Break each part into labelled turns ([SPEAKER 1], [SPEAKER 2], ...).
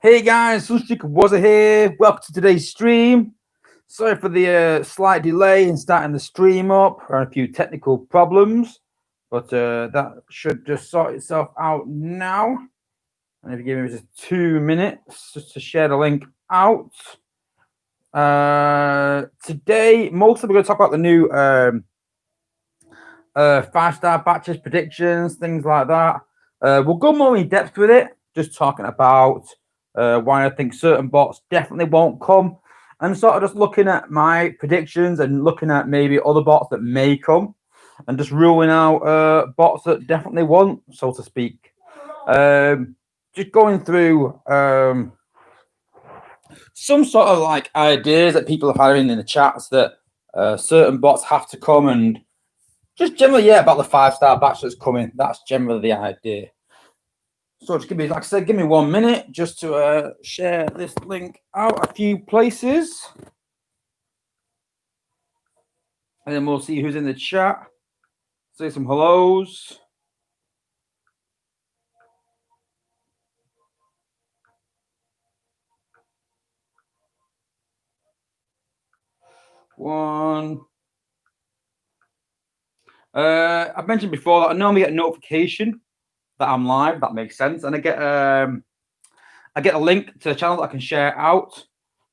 [SPEAKER 1] Hey guys, Sunstreaker Wozza here. Welcome to today's stream. Sorry for the slight delay in starting the stream up. A few technical problems, but that should just sort itself out now. And if you give me just 2 minutes just to share the link out. Today, mostly we're going to talk about the new 5-star batches, predictions, things like that. We'll go more in depth with it, just talking about why I think certain bots definitely won't come, and sort of just looking at my predictions and looking at maybe other bots that may come, and just ruling out bots that definitely won't, so to speak. Just going through some sort of like ideas that people are having in the chats that certain bots have to come, and just generally, yeah, about the 5-star batch that's coming. That's generally the idea. So just give me, like I said, give me 1 minute just to share this link out a few places. And then we'll see who's in the chat. Say some hellos. One. I've mentioned before that I normally get a notification that I'm live. That makes sense. And I get a link to the channel that I can share out.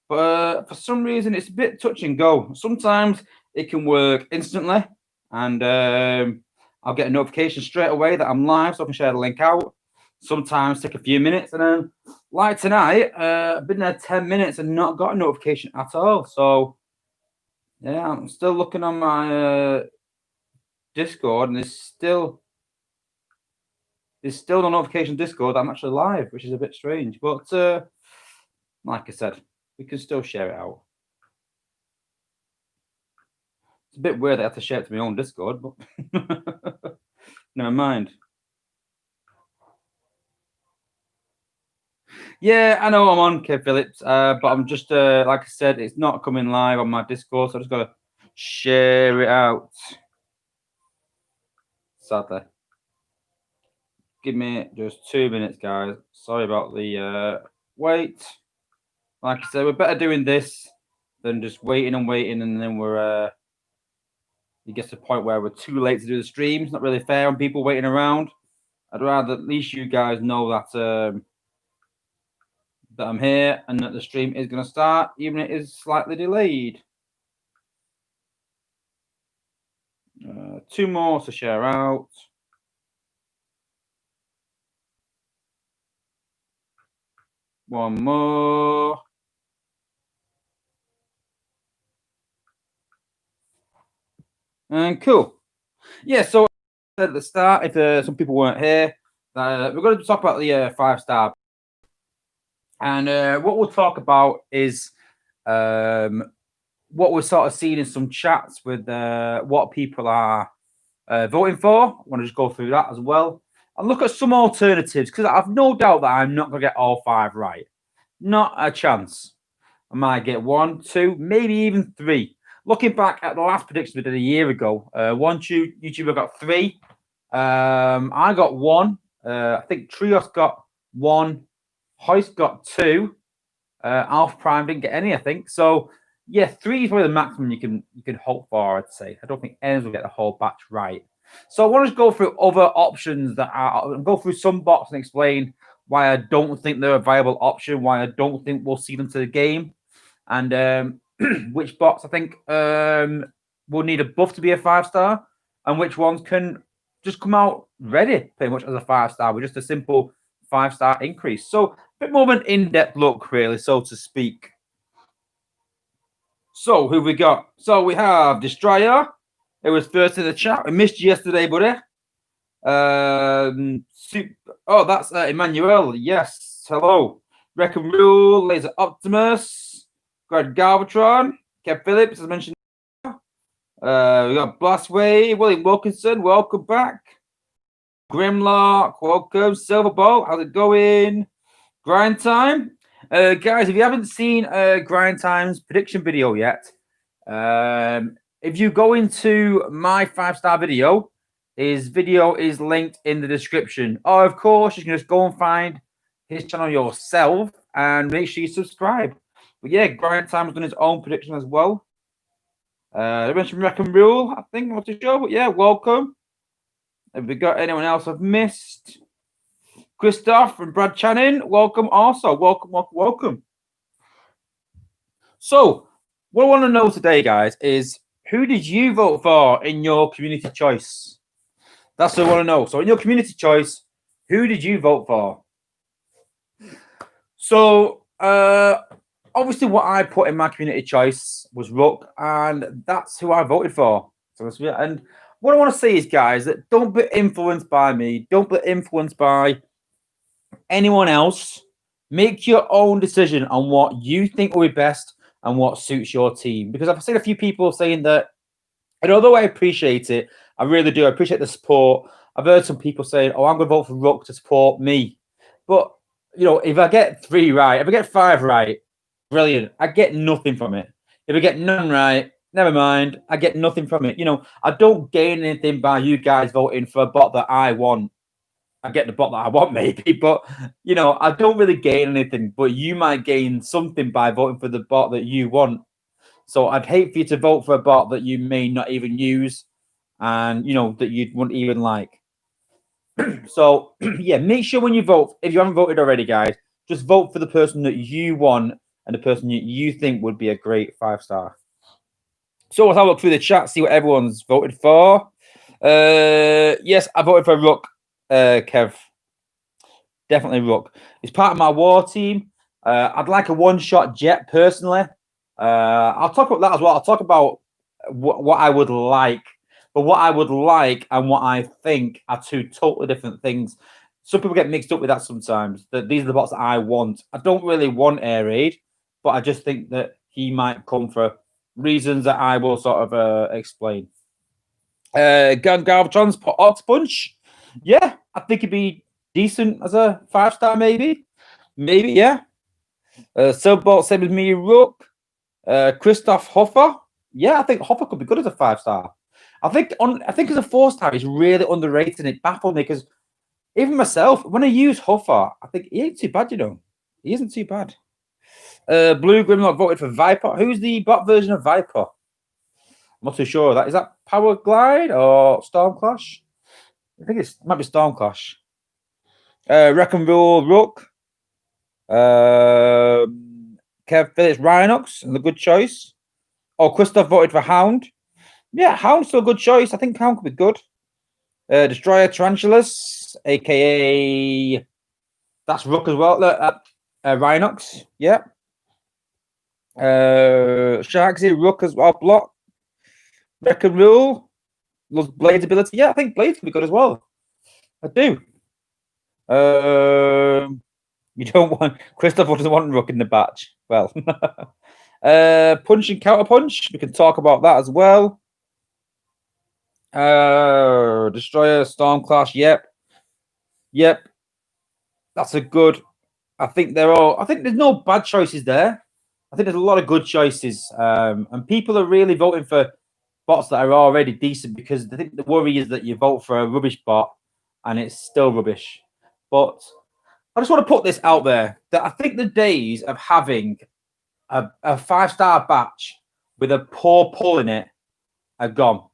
[SPEAKER 1] But for some reason, it's a bit touch and go. Sometimes it can work instantly, and I'll get a notification straight away that I'm live, so I can share the link out. Sometimes take a few minutes, and then like tonight, I've been there 10 minutes and not got a notification at all. So yeah, I'm still looking on my Discord, and there's still no notification Discord that I'm actually live, which is a bit strange. But like I said, we can still share it out. It's a bit weird that I have to share it to my own Discord, but never mind. Yeah, I know I'm on, Kev Phillips, but I'm just, like I said, it's not coming live on my Discord, so I just got to share it out. Sadly. Give me just 2 minutes, guys. Sorry about the wait. Like I said, we're better doing this than just waiting, and then we're it gets to the point where we're too late to do the stream. It's not really fair on people waiting around. I'd rather at least you guys know that that I'm here and that the stream is going to start, even if it is slightly delayed. 2 more to share out. One more. And cool. Yeah, so at the start, if some people weren't here, we're going to talk about the 5-star. And what we'll talk about is what we're sort of seeing in some chats with what people are voting for. I want to just go through that as well and look at some alternatives, because I've no doubt that I'm not going to get all 5 right. Not a chance. I might get 1, 2, maybe even 3. Looking back at the last predictions we did a year ago, one YouTuber got 3. I got 1. I think Trios got 1. Hoist got 2. Alpha Prime didn't get any, I think. So yeah, 3 is probably the maximum you can hope for, I'd say. I don't think anyone will get the whole batch right. So I want to go through other options that are, go through some bots and explain why I don't think they're a viable option, why I don't think we'll see them to the game, and which bots I think will need a buff to be a 5-star, and which ones can just come out ready pretty much as a 5-star with just a simple 5-star increase. So a bit more of an in-depth look, really, so to speak. So who we got? So we have Destroyer. It was first in the chat. We missed you yesterday, buddy. Oh, that's Emmanuel. Yes. Hello. Wreck and Rule, Laser Optimus, Greg Galvatron, Kev Phillips, as I mentioned. We got Blastway, William Wilkinson, welcome back. Grimlock, welcome. Silverbolt, how's it going? Grind Time. Guys, if you haven't seen Grind Time's prediction video yet, if you go into my 5-star video, his video is linked in the description. Or, of course, you can just go and find his channel yourself and make sure you subscribe. But yeah, Grind Time has done his own prediction as well. I mentioned Wreck and Rule, I think, what's the show? But yeah, welcome. Have we got anyone else I've missed? Christoph and Brad Channing, welcome also. Welcome. So, what I want to know today, guys, is who did you vote for in your community choice? That's what I want to know. So, in your community choice, who did you vote for? So, obviously, what I put in my community choice was Rook, and that's who I voted for. So, and what I want to say is, guys, that don't be influenced by me. Don't be influenced by anyone else. Make your own decision on what you think will be best and what suits your team. Because I've seen a few people saying that, and although I appreciate it, I really do. I appreciate the support. I've heard some people saying, "Oh, I'm going to vote for Rook to support me," but if I get 3 right, if I get 5 right, brilliant. I get nothing from it. If I get none right, never mind. I get nothing from it. I don't gain anything by you guys voting for a bot that I want. I get the bot that I want, maybe, but I don't really gain anything. But you might gain something by voting for the bot that you want. So I'd hate for you to vote for a bot that you may not even use, and that you wouldn't even like. So yeah, make sure when you vote, if you haven't voted already, guys, just vote for the person that you want and the person you think would be a great 5-star. So let's have a look through the chat, see what everyone's voted for. Yes, I voted for Rook, Kev. Definitely Rook. It's part of my war team. I'd like a one-shot jet personally. I'll talk about that as well. I'll talk about what I would like. But what I would like and what I think are 2 totally different things. Some people get mixed up with that sometimes. That these are the bots that I want. I don't really want Air Raid, but I just think that he might come for reasons that I will sort of explain. Galvatron's Ox Punch. Yeah, I think he'd be decent as a 5-star, maybe. Maybe, yeah. Silverball, same as me, Rook. Christoph Hoffer. Yeah, I think Hoffer could be good as a 5-star. I think as a 4-star, he's really underrated, and it baffled me because even myself, when I use Hoffer, I think he ain't too bad, He isn't too bad. Blue Grimlock voted for Viper. Who's the bot version of Viper? I'm not too sure of that. Is that Power Glide or Storm Clash? I think it might be Storm Clash. Wreck and Rule Rook. Kev Phillips Rhinox, and a good choice. Oh, Christoph voted for Hound. Yeah, Hound's still a good choice. I think Hound could be good. Destroyer Tarantulas, aka that's Rook as well. Rhinox, yeah. Sharksy, Rook as well. Block. Wreck and Rule. Loves Blade's ability. Yeah, I think Blade could be good as well. I do. You don't want Christopher doesn't want Rook in the batch. Well, punch and counter punch. We can talk about that as well. Destroyer, Storm Clash. Yep. That's a good. I think there's no bad choices there. I think there's a lot of good choices, and people are really voting for bots that are already decent because I think the worry is that you vote for a rubbish bot and it's still rubbish. But I just want to put this out there that I think the days of having a 5-star batch with a poor pull in it are gone.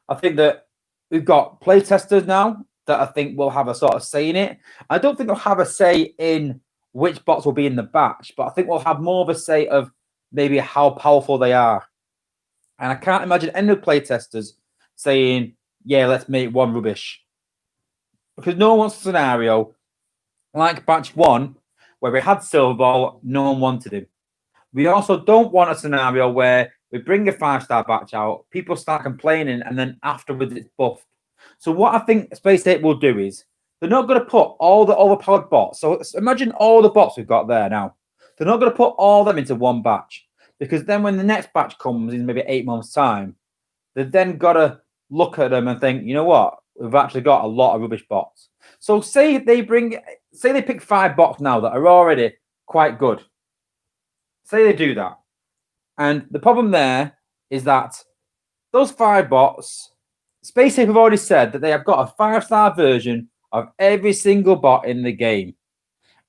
[SPEAKER 1] I think that we've got playtesters now that I think will have a sort of say in it. I don't think they'll have a say in which bots will be in the batch, but I think we'll have more of a say of maybe how powerful they are. And I can't imagine any of the playtesters saying, yeah, let's make one rubbish. Because no one wants a scenario like batch 1, where we had Silverball, no one wanted him. We also don't want a scenario where we bring a 5-star batch out, people start complaining, and then afterwards it's buffed. So what I think Space 8 will do is they're not going to put all the overpowered bots. So imagine all the bots we've got there now. They're not going to put all them into one batch, because then when the next batch comes in maybe 8 months' time, they've then got to look at them and think, you know what? We've actually got a lot of rubbish bots. So say they pick 5 bots now that are already quite good. Say they do that. And the problem there is that those 5 bots, SpaceSafe have already said that they have got a 5-star version of every single bot in the game.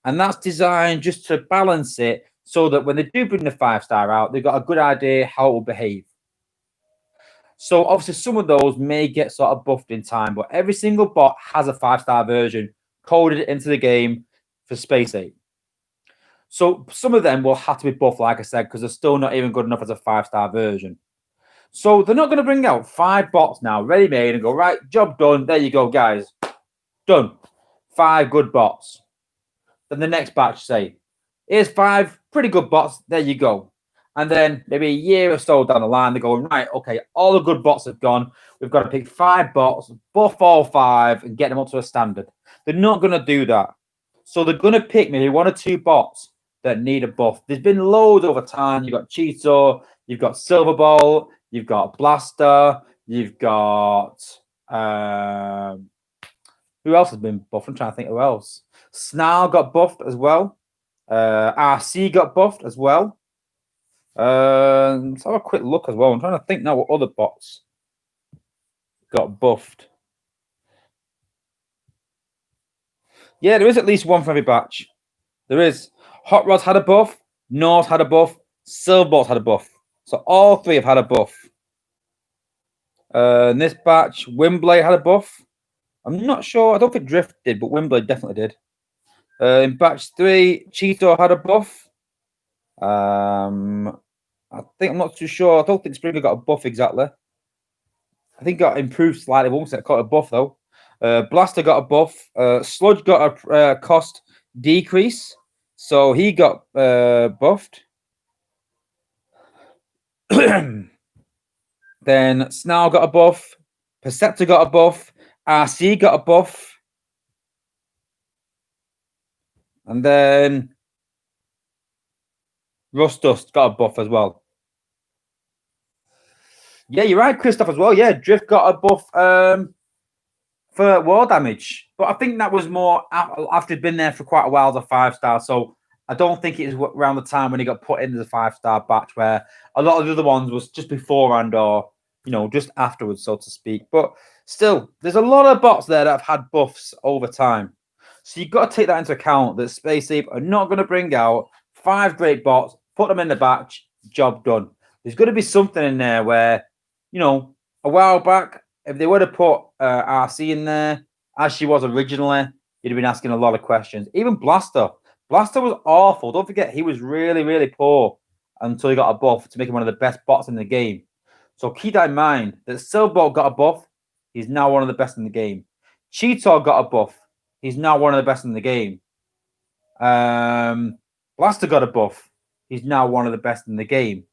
[SPEAKER 1] And that's designed just to balance it so that when they do bring the 5-star out, they've got a good idea how it will behave. So obviously some of those may get sort of buffed in time, but every single bot has a 5-star version coded into the game for Space Ape. So some of them will have to be buffed, like I said, because they're still not even good enough as a 5-star version. So they're not going to bring out 5 bots now, ready-made, and go, right, job done. There you go, guys. Done. 5 good bots. Then the next batch say, here's 5 pretty good bots. There you go. And then maybe a year or so down the line, they're going, right, okay, all the good bots have gone. We've got to pick 5 bots, buff all 5, and get them up to a standard. They're not going to do that. So they're going to pick maybe 1 or 2 bots that need a buff. There's been loads over time. You've got Cheeto, you've got Silverbolt, you've got Blaster, you've got who else has been buffed? I'm trying to think who else. Snarl got buffed as well. RC got buffed as well. Let's have a quick look as well. I'm trying to think now what other bots got buffed. Yeah, there is at least one for every batch. There is. Hot Rod's had a buff. Norse had a buff. Silverbolt had a buff. So all 3 have had a buff. In this batch, Windblade had a buff. I'm not sure. I don't think Drift did, but Windblade definitely did. In batch 3, Cheeto had a buff. I think I'm not too sure. I don't think Springer got a buff exactly. I think got improved slightly. Won't say got a buff though. Blaster got a buff. Sludge got a cost decrease, so he got buffed. Then Snarl got a buff. Perceptor got a buff. RC got a buff. And then Rust Dust got a buff as well. Yeah, you're right, Christoph, as well. Yeah, Drift got a buff for war damage. But I think that was more after he'd been there for quite a while as a 5-star. So I don't think it was around the time when he got put into the 5-star batch where a lot of the other ones was just beforehand or, just afterwards, so to speak. But still, there's a lot of bots there that have had buffs over time. So you've got to take that into account that Space Ape are not going to bring out 5 great bots, put them in the batch, job done. There's going to be something in there where, a while back, if they would have put RC in there, as she was originally, you'd have been asking a lot of questions. Even Blaster. Blaster was awful. Don't forget, he was really, really poor until he got a buff to make him one of the best bots in the game. So keep that in mind that Silbot got a buff. He's now one of the best in the game. Cheetor got a buff. He's now one of the best in the game. Blaster got a buff. He's now one of the best in the game.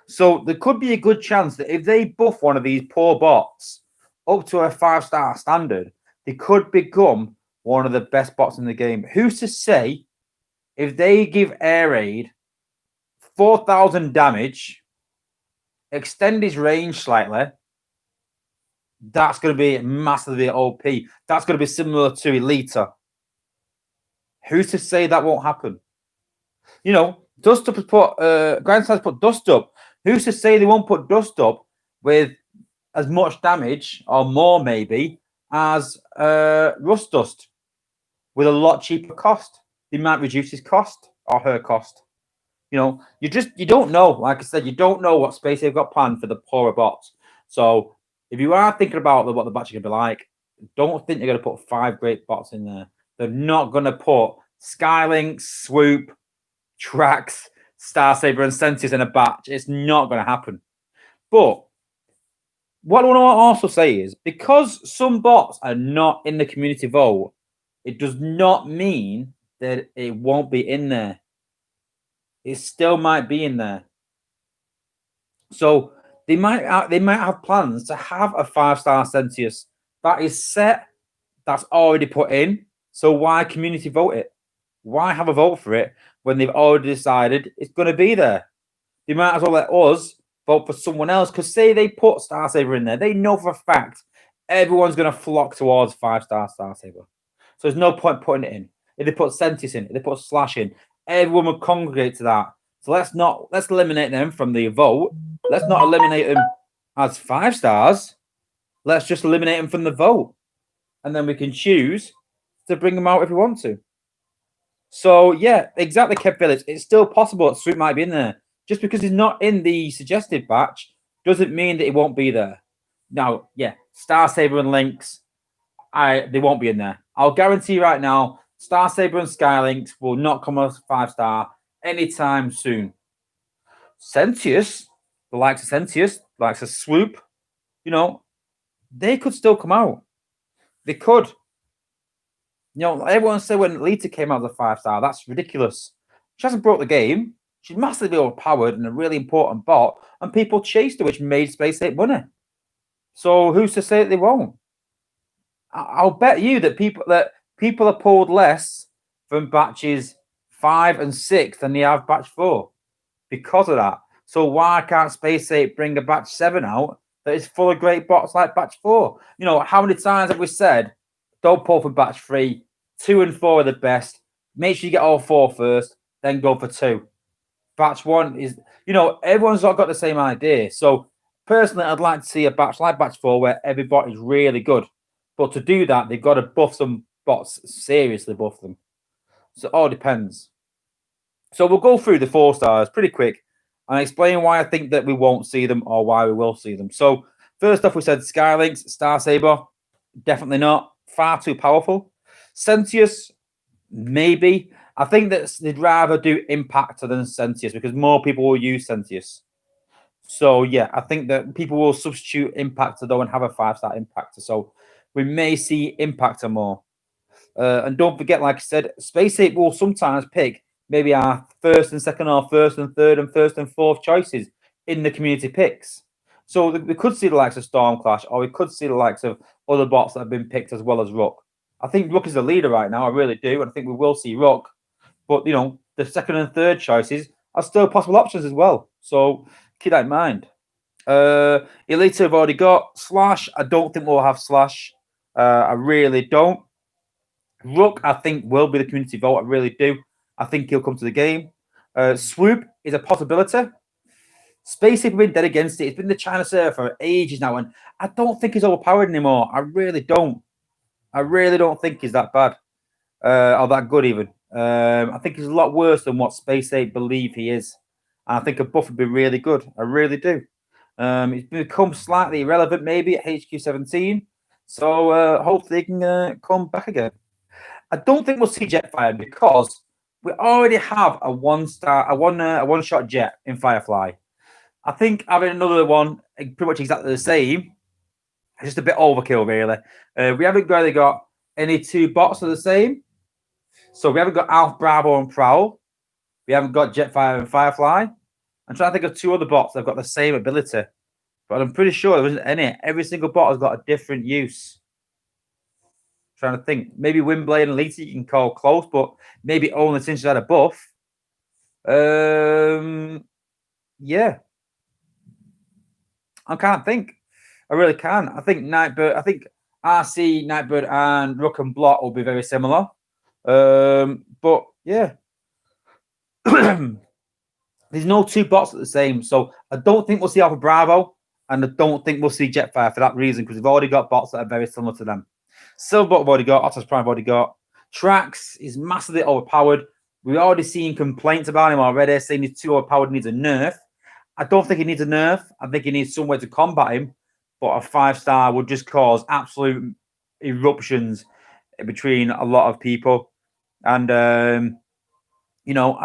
[SPEAKER 1] So there could be a good chance that if they buff one of these poor bots up to a 5-star standard, they could become one of the best bots in the game. Who's to say if they give Air Raid 4,000 damage, extend his range slightly, that's going to be massively OP. That's going to be similar to Elita. Who's to say that won't happen? Dust Up has put, Grindside's put Dust Up. Who's to say they won't put Dust Up with as much damage, or more maybe, as Rust Dust with a lot cheaper cost? They might reduce his cost or her cost. You don't know. Like I said, you don't know what space they've got planned for the poorer bots. So if you are thinking about what the batch is going to be like, don't think they're going to put 5 great bots in there. They're not going to put Skylink, Swoop, Trax, Star Saber, and Senses in a batch. It's not going to happen. But what I want to also say is, because some bots are not in the community vote, it does not mean that it won't be in there. It still might be in there. So they might have plans to have a 5-star Sentius that is set, that's already put in. So why community vote it? Why have a vote for it when they've already decided it's going to be there? They might as well let us vote for someone else, because say they put Star Saber in there, they know for a fact everyone's going to flock towards 5-star Star Saber. So there's no point putting it in. If they put Sentis in, if they put Slash in, everyone would congregate to that. So let's eliminate them from the vote. Let's not eliminate them as 5 stars. Let's just eliminate them from the vote. And then we can choose to bring them out if we want to. So yeah, exactly, Kev Phillips. It's still possible that Swoop might be in there. Just because he's not in the suggested batch doesn't mean that he won't be there. Now, yeah, Star Saber and Lynx, they won't be in there. I'll guarantee right now, Star Saber and Skylynx will not come as 5-star anytime soon. Sentius, the likes of Sentius, the likes of Swoop, they could still come out. They could. Everyone said when Lita came out as a 5-star, that's ridiculous. She hasn't broke the game. She's massively overpowered and a really important bot, and people chased her, which made Space 8 money. So who's to say that they won't? I'll bet you that people are pulled less from batches 5 and 6 than they have batch 4 because of that. So why can't Space 8 bring a batch 7 out that is full of great bots like batch 4? How many times have we said, don't pull for batch 3, 2 and 4 are the best. Make sure you get all 4 first, then go for 2. Batch 1 is, everyone's not got the same idea. So personally, I'd like to see a batch like batch 4 where every bot is really good. But to do that, they've got to buff some bots, seriously buff them. So it all depends. So we'll go through the 4-stars pretty quick and explain why I think that we won't see them or why we will see them. So first off, we said Skylynx, Star Saber, definitely not. Far too powerful. Sentius, maybe. I think that they'd rather do Impactor than Sentius because more people will use Sentius. So yeah, I think that people will substitute Impactor though and have a 5-star Impactor. So we may see Impactor more. And don't forget, like I said, Space 8 will sometimes pick maybe our first and second or first and third and first and fourth choices in the community picks. So we could see the likes of Stormclash or we could see the likes of other bots that have been picked as well as Rook. I think Rook is the leader right now. I really do. And I think we will see Rook. But, the second and third choices are still possible options as well. So keep that in mind. Elite have already got Slash. I don't think we'll have Slash. I really don't. Rook, I think, will be the community vote. I really do. I think he'll come to the game. Swoop is a possibility. Space have been dead against it. It's been the China server for ages now, and I don't think he's overpowered anymore. I really don't. I really don't think he's that bad or that good even. I think he's a lot worse than what Space 8 believe he is. And I think a buff would be really good. I really do. He's become slightly irrelevant maybe at HQ 17. So hopefully he can come back again. I don't think we'll see Jetfire because we already have a one-shot Jet in Firefly. I think having another one pretty much exactly the same is just a bit overkill, really. We haven't really got any 2 bots that are the same. So we haven't got Alf, Bravo, and Prowl. We haven't got Jetfire and Firefly. I'm trying to think of 2 other bots that have got the same ability. But I'm pretty sure there isn't any. Every single bot has got a different use. Trying to think. Maybe Windblade and Lita you can call close, but maybe only since she's had a buff. Yeah. I can't think. I really can. I think Nightbird, RC, Nightbird, and Rook and Blot will be very similar. But yeah. There's no 2 bots at the same. So I don't think we'll see Alpha Bravo, and I don't think we'll see Jetfire for that reason, because we've already got bots that are very similar to them. Silverbot have already got, Otis Prime have already got. Trax is massively overpowered. We've already seen complaints about him already, saying he's too overpowered, needs a nerf. I don't think he needs a nerf. I think he needs somewhere to combat him. But a 5-star would just cause absolute eruptions between a lot of people. And, I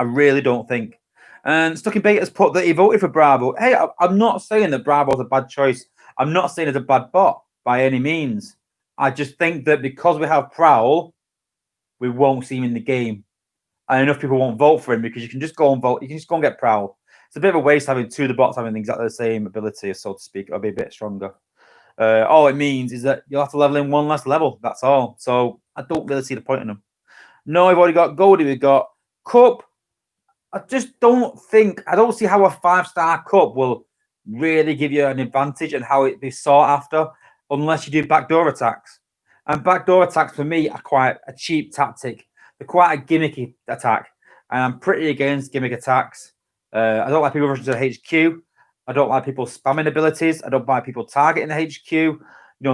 [SPEAKER 1] really don't think. And Stucky Bait has put that he voted for Bravo. Hey, I'm not saying that Bravo's a bad choice. I'm not saying it's a bad bot by any means. I just think that because we have Prowl, we won't see him in the game. And enough people won't vote for him because you can just go and vote. You can just go and get Prowl. It's a bit of a waste having 2 of the bots having exactly the same ability, so to speak, or be a bit stronger. All it means is that you'll have to level in 1 less level. That's all. So I don't really see the point in them. No, we've already got Goldie. We've got Cup. I just don't see how a 5-star Cup will really give you an advantage and how it be sought after unless you do backdoor attacks. And backdoor attacks for me are quite a cheap tactic. They're quite a gimmicky attack. And I'm pretty against gimmick attacks. I don't like people rushing to the HQ. I don't like people spamming abilities. I don't like people targeting the HQ.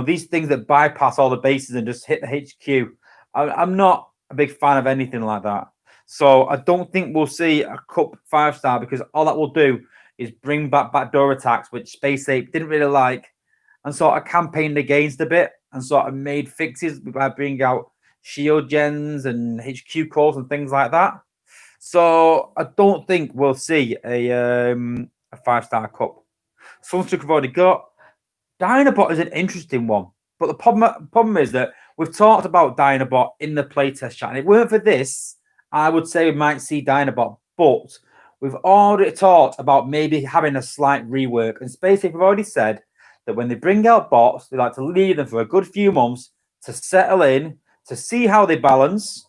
[SPEAKER 1] These things that bypass all the bases and just hit the HQ. I'm not a big fan of anything like that. So I don't think we'll see a cup 5-star because all that will do is bring back backdoor attacks, which Space Ape didn't really like, and sort of campaigned against a bit and sort of made fixes by bringing out shield gens and HQ calls and things like that. So I don't think we'll see a 5-star cup. Sunstreaker we've already got. Dinobot is an interesting one, but the problem is that we've talked about Dinobot in the playtest chat, and if it weren't for this, I would say we might see Dinobot, but we've already talked about maybe having a slight rework. And Space Ape have already said that when they bring out bots, they like to leave them for a good few months to settle in, to see how they balance,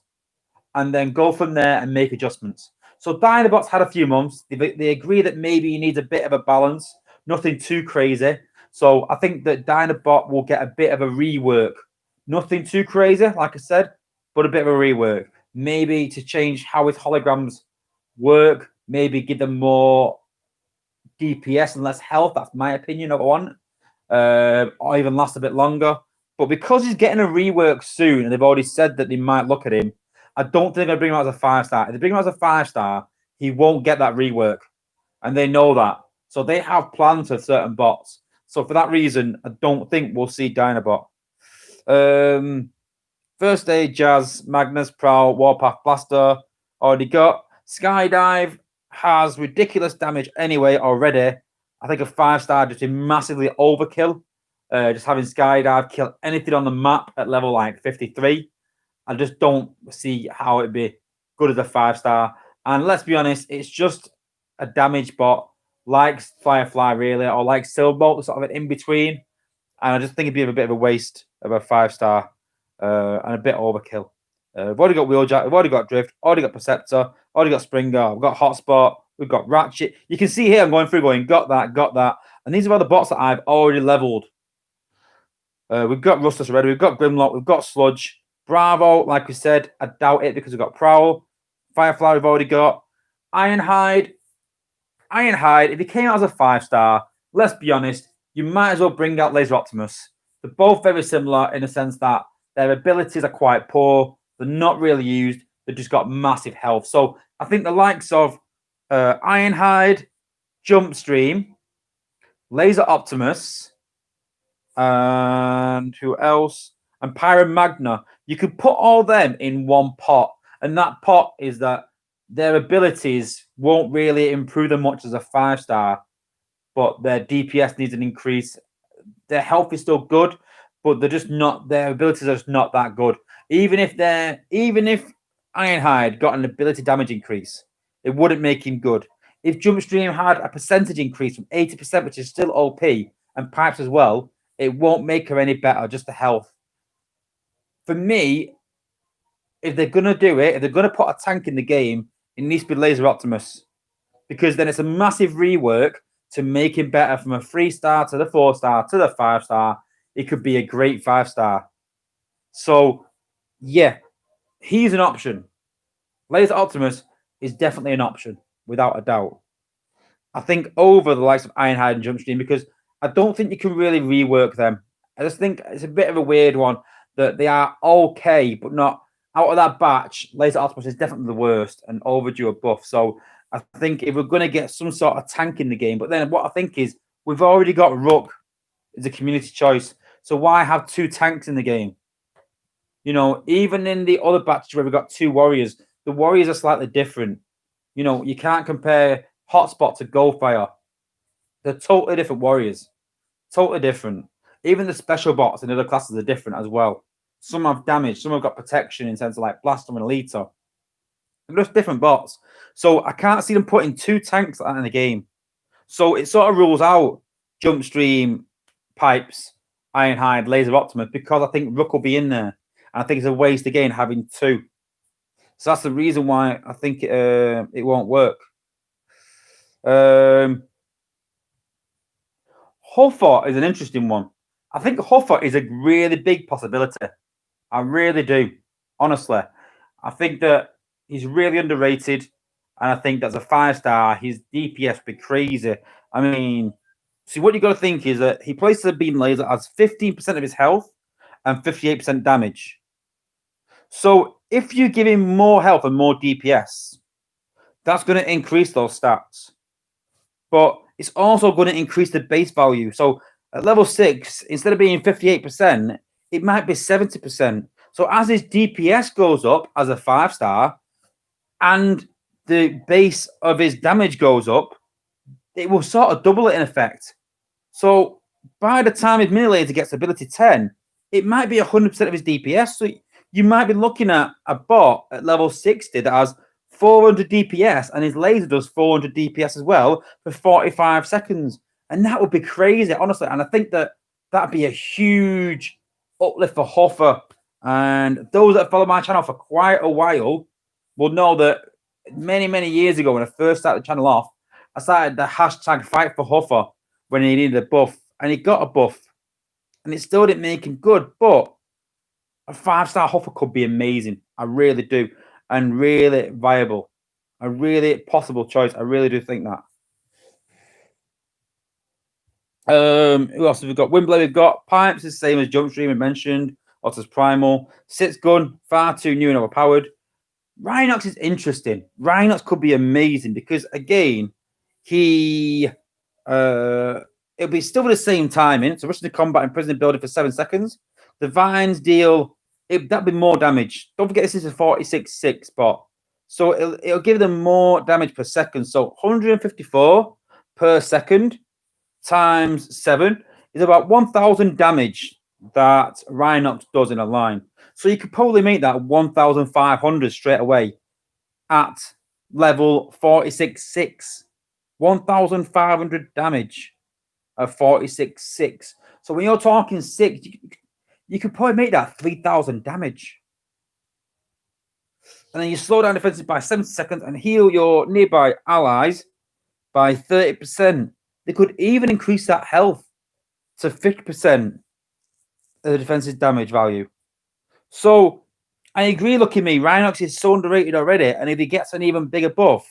[SPEAKER 1] and then go from there and make adjustments. So Dinobot's had a few months. They agree that maybe he needs a bit of a balance, nothing too crazy. So I think that Dinobot will get a bit of a rework. Nothing too crazy, like I said, but a bit of a rework. Maybe to change how his holograms work, maybe give them more DPS and less health. That's my opinion of one. Or even last a bit longer. But because he's getting a rework soon, and they've already said that they might look at him, I don't think they'll bring him out as a 5-star. If they bring him out as a 5-star, he won't get that rework. And they know that. So they have plans for certain bots. So for that reason, I don't think we'll see Dinobot. First aid, Jazz, Magnus, Prowl, Warpath, Blaster, already got. Skydive has ridiculous damage anyway already. I think a 5-star just did massively overkill. Just having Skydive kill anything on the map at level like 53. I just don't see how it'd be good as a 5-star. And let's be honest, it's just a damage bot like Firefly, really, or like Silverbolt, sort of an in-between. And I just think it'd be a bit of a waste of a 5-star and a bit overkill. We've already got Wheeljack, we've already got Drift, already got Perceptor, already got Springer, we've got Hotspot, we've got Ratchet. You can see here I'm going through going, got that. And these are all the bots that I've already leveled. We've got Rustless already, we've got Grimlock, we've got Sludge. Bravo, like we said, I doubt it because we've got Prowl. Firefly we've already got. Ironhide, if he came out as a 5-star, let's be honest, you might as well bring out Laser Optimus. They're both very similar in the sense that their abilities are quite poor. They're not really used. They've just got massive health. So I think the likes of Ironhide, Jumpstream, Laser Optimus, and who else? And Pyromagna. You could put all them in one pot. And that pot is that their abilities won't really improve them much as a 5-star, but their DPS needs an increase. Their health is still good, but they're just not. Their abilities are just not that good. Even if Ironhide got an ability damage increase, it wouldn't make him good. If Jumpstream had a percentage increase from 80%, which is still OP, and Pipes as well, it won't make her any better. Just the health. For me, if they're gonna do it, if they're gonna put a tank in the game, it needs to be Laser Optimus, because then it's a massive rework to make him better from a 3-star to the 4-star to the 5-star. It could be a great 5-star. So, yeah, he's an option. Laser Optimus is definitely an option, without a doubt. I think over the likes of Ironhide and Jumpstream, because I don't think you can really rework them. I just think it's a bit of a weird one that they are okay, but not out of that batch. Laser Optimus is definitely the worst and overdue a buff. So I think if we're going to get some sort of tank in the game, but then what I think is we've already got Rook as a community choice. So why have 2 tanks in the game? You know, even in the other batches where we've got 2 warriors, the warriors are slightly different. You know, you can't compare Hotspot to Goldfire. They're totally different warriors. Totally different. Even the special bots in other classes are different as well. Some have damage, some have got protection in terms of like Blaster and Alita. They're just different bots. So I can't see them putting 2 tanks like that in the game. So it sort of rules out Jumpstream, Pipes, Ironhide, Laser Optimus, because I think Rook will be in there. And I think it's a waste again having 2. So that's the reason why I think it won't work. Huffer is an interesting one. I think Huffer is a really big possibility. I really do. Honestly. I think that he's really underrated. And I think that's a 5-star. His DPS would be crazy. I mean, see, what you got to think is that he places a beam laser as 15% of his health and 58% damage. So if you give him more health and more DPS, that's going to increase those stats. But it's also going to increase the base value. So at level 6, instead of being 58%, it might be 70%. So as his DPS goes up as a 5-star and the base of his damage goes up, it will sort of double it in effect. So by the time his mini laser gets ability 10, it might be 100% of his DPS. So you might be looking at a bot at level 60 that has 400 DPS and his laser does 400 DPS as well for 45 seconds. And that would be crazy, honestly. And I think that that'd be a huge uplift for Hoffa. And those that follow my channel for quite a while will know that many, many years ago, when I first started the channel off, I started the hashtag fight for Hoffa when he needed a buff. And he got a buff. And it still didn't make him good. But a 5-star Hoffa could be amazing. I really do. And really viable. A really possible choice. I really do think that. Who else have we got? Wimbley, we've got Pipes, the same as Jumpstream we mentioned. Otter's Primal. Sit's Gun, far too new and overpowered. Rhinox is interesting. Rhinox could be amazing because, again, it'll be still with the same timing. So rushing to combat and prison building for 7 seconds. The vines deal, that'd be more damage. Don't forget this is a 46-6 bot. So it'll give them more damage per second. So 154 per second times 7 is about 1,000 damage that Rhinox does in a line. So you could probably make that 1,500 straight away at level 46-6. 1,500 damage at 46-6. So when you're talking 6, you could probably make that 3,000 damage. And then you slow down defenses by 70 seconds and heal your nearby allies by 30%. They could even increase that health to 50% of the defense's damage value. So I agree, look at me. Rhinox is so underrated already. And if he gets an even bigger buff